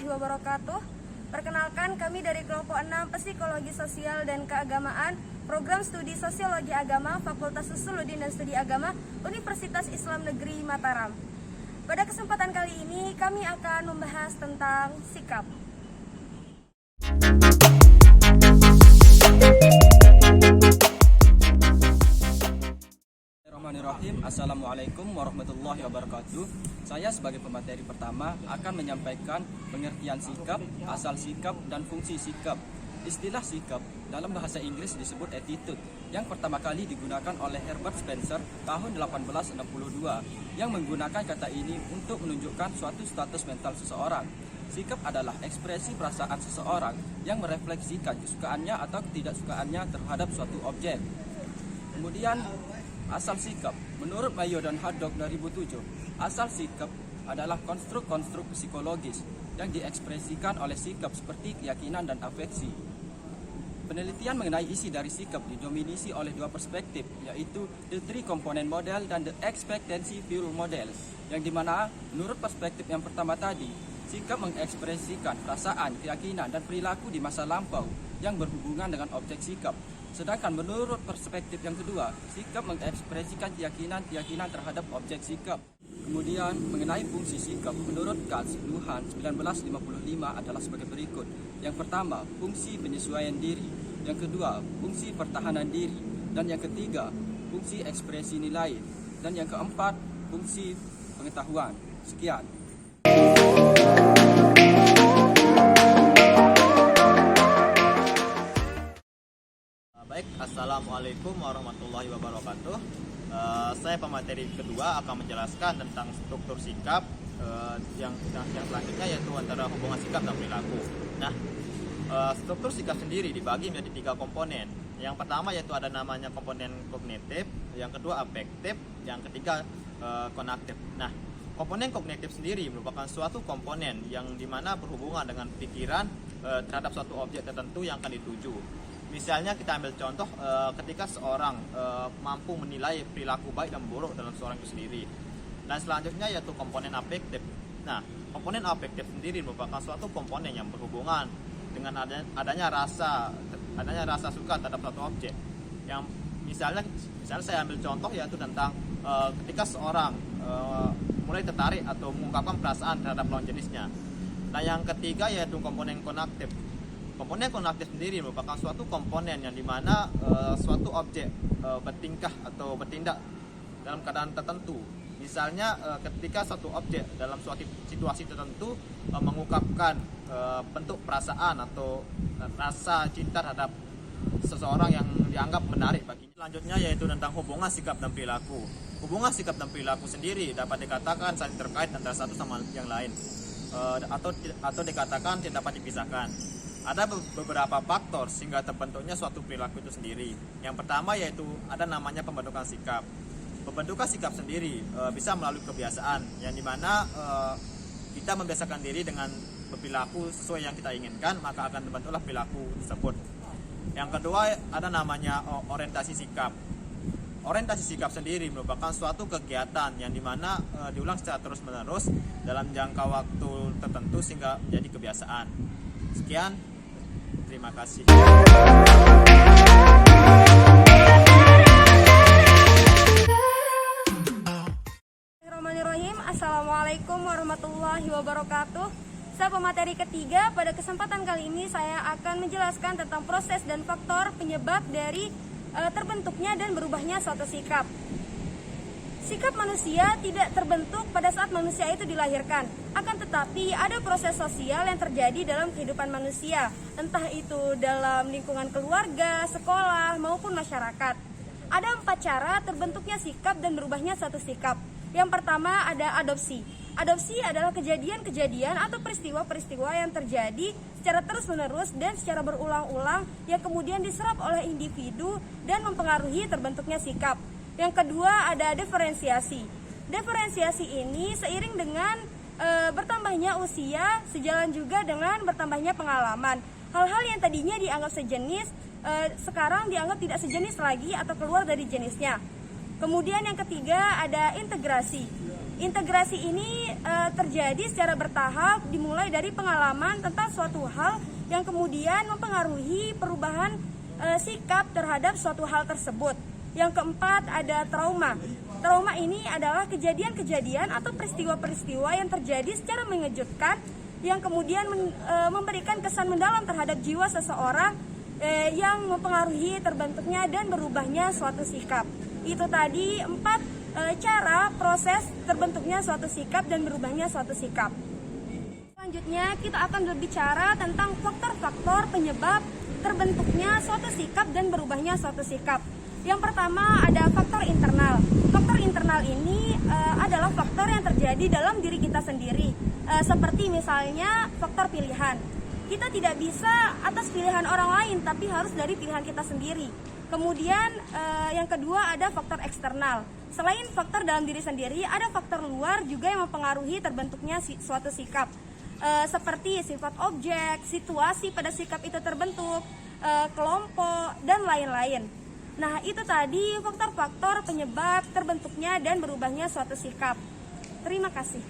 warahmatullahi wabarakatuh. Perkenalkan, kami dari kelompok 6 Psikologi Sosial dan Keagamaan, Program Studi Sosiologi Agama, Fakultas Usuluddin dan Studi Agama, Universitas Islam Negeri Mataram. Pada kesempatan kali ini kami akan membahas tentang sikap. Bismillahirrahmanirrahim. Assalamualaikum warahmatullahi wabarakatuh. Saya sebagai pemateri pertama akan menyampaikan pengertian sikap, asal sikap, dan fungsi sikap. Istilah sikap dalam bahasa Inggris disebut attitude, yang pertama kali digunakan oleh Herbert Spencer tahun 1862, yang menggunakan kata ini untuk menunjukkan suatu status mental seseorang. Sikap adalah ekspresi perasaan seseorang yang merefleksikan kesukaannya atau ketidaksukaannya terhadap suatu objek. Kemudian asal sikap, menurut Mayo dan Haddock 2007, asal sikap adalah konstruk-konstruk psikologis yang diekspresikan oleh sikap seperti keyakinan dan afeksi. Penelitian mengenai isi dari sikap didominasi oleh dua perspektif, yaitu the three component model dan the expectancy view model, yang dimana menurut perspektif yang pertama tadi, sikap mengekspresikan perasaan, keyakinan, dan perilaku di masa lampau yang berhubungan dengan objek sikap. Sedangkan menurut perspektif yang kedua, sikap mengekspresikan keyakinan terhadap objek sikap. Kemudian mengenai fungsi sikap, menurut Katz, Luhan 1955 adalah sebagai berikut. Yang pertama, fungsi penyesuaian diri. Yang kedua, fungsi pertahanan diri. Dan yang ketiga, fungsi ekspresi nilai. Dan yang keempat, fungsi pengetahuan. Sekian. Baik, Assalamualaikum warahmatullahi wabarakatuh. Saya pemateri kedua akan menjelaskan tentang struktur sikap yang selanjutnya, yaitu antara hubungan sikap dan perilaku. Nah, struktur sikap sendiri dibagi menjadi 3 komponen. Yang pertama yaitu ada namanya komponen kognitif, yang kedua afektif, yang ketiga konaktif. Nah, komponen kognitif sendiri merupakan suatu komponen yang dimana berhubungan dengan pikiran terhadap suatu objek tertentu yang akan dituju. Misalnya kita ambil contoh ketika seorang mampu menilai perilaku baik dan buruk dalam seorang itu sendiri. Dan selanjutnya yaitu komponen afektif. Nah, komponen afektif sendiri merupakan suatu komponen yang berhubungan dengan adanya rasa suka terhadap suatu objek. Yang misalnya saya ambil contoh yaitu tentang ketika seorang mulai tertarik atau mengungkapkan perasaan terhadap lawan jenisnya. Nah, yang ketiga yaitu komponen konaktif. Komponen konaktif sendiri merupakan suatu komponen yang dimana suatu objek bertingkah atau bertindak dalam keadaan tertentu. Misalnya ketika suatu objek dalam suatu situasi tertentu mengungkapkan bentuk perasaan atau rasa cinta terhadap seseorang yang dianggap menarik baginya. Selanjutnya yaitu tentang hubungan sikap dan perilaku. Hubungan sikap dan perilaku sendiri dapat dikatakan saling terkait antara satu sama yang lain, atau dikatakan tidak dapat dipisahkan. Ada beberapa faktor sehingga terbentuknya suatu perilaku itu sendiri. Yang pertama yaitu ada namanya pembentukan sikap. Pembentukan sikap sendiri bisa melalui kebiasaan, yang dimana kita membiasakan diri dengan berperilaku sesuai yang kita inginkan, maka akan terbentuklah perilaku tersebut. Yang kedua ada namanya orientasi sikap. Orientasi sikap sendiri merupakan suatu kegiatan yang dimana diulang secara terus-menerus dalam jangka waktu tertentu sehingga menjadi kebiasaan. Sekian, terima kasih. Bismillahirrahmanirrahim. Assalamualaikum warahmatullahi wabarakatuh. Saya pemateri ketiga. Pada kesempatan kali ini saya akan menjelaskan tentang proses dan faktor penyebab dari terbentuknya dan berubahnya suatu sikap. Sikap manusia tidak terbentuk pada saat manusia itu dilahirkan. Akan tetapi ada proses sosial yang terjadi dalam kehidupan manusia, entah itu dalam lingkungan keluarga, sekolah, maupun masyarakat. Ada 4 cara terbentuknya sikap dan berubahnya suatu sikap. Yang pertama ada adopsi. Adopsi adalah kejadian-kejadian atau peristiwa-peristiwa yang terjadi secara terus-menerus dan secara berulang-ulang yang kemudian diserap oleh individu dan mempengaruhi terbentuknya sikap. Yang kedua ada diferensiasi. Diferensiasi ini seiring dengan bertambahnya usia, sejalan juga dengan bertambahnya pengalaman. Hal-hal yang tadinya dianggap sejenis sekarang dianggap tidak sejenis lagi atau keluar dari jenisnya. Kemudian yang ketiga ada integrasi. Integrasi ini terjadi secara bertahap, dimulai dari pengalaman tentang suatu hal yang kemudian mempengaruhi perubahan sikap terhadap suatu hal tersebut. Yang keempat ada trauma. Trauma ini adalah kejadian-kejadian atau peristiwa-peristiwa yang terjadi secara mengejutkan yang kemudian memberikan kesan mendalam terhadap jiwa seseorang yang mempengaruhi terbentuknya dan berubahnya suatu sikap. Itu tadi 4 cara proses terbentuknya suatu sikap dan berubahnya suatu sikap. Selanjutnya kita akan berbicara tentang faktor-faktor penyebab terbentuknya suatu sikap dan berubahnya suatu sikap. Yang pertama ada faktor internal. Faktor internal ini adalah faktor yang terjadi dalam diri kita sendiri. Seperti misalnya faktor pilihan. Kita tidak bisa atas pilihan orang lain, tapi harus dari pilihan kita sendiri. Kemudian yang kedua ada faktor eksternal. Selain faktor dalam diri sendiri, ada faktor luar juga yang mempengaruhi terbentuknya suatu sikap. Seperti sifat objek, situasi pada sikap itu terbentuk, kelompok, dan lain-lain. Nah, itu tadi faktor-faktor penyebab terbentuknya dan berubahnya suatu sikap. Terima kasih.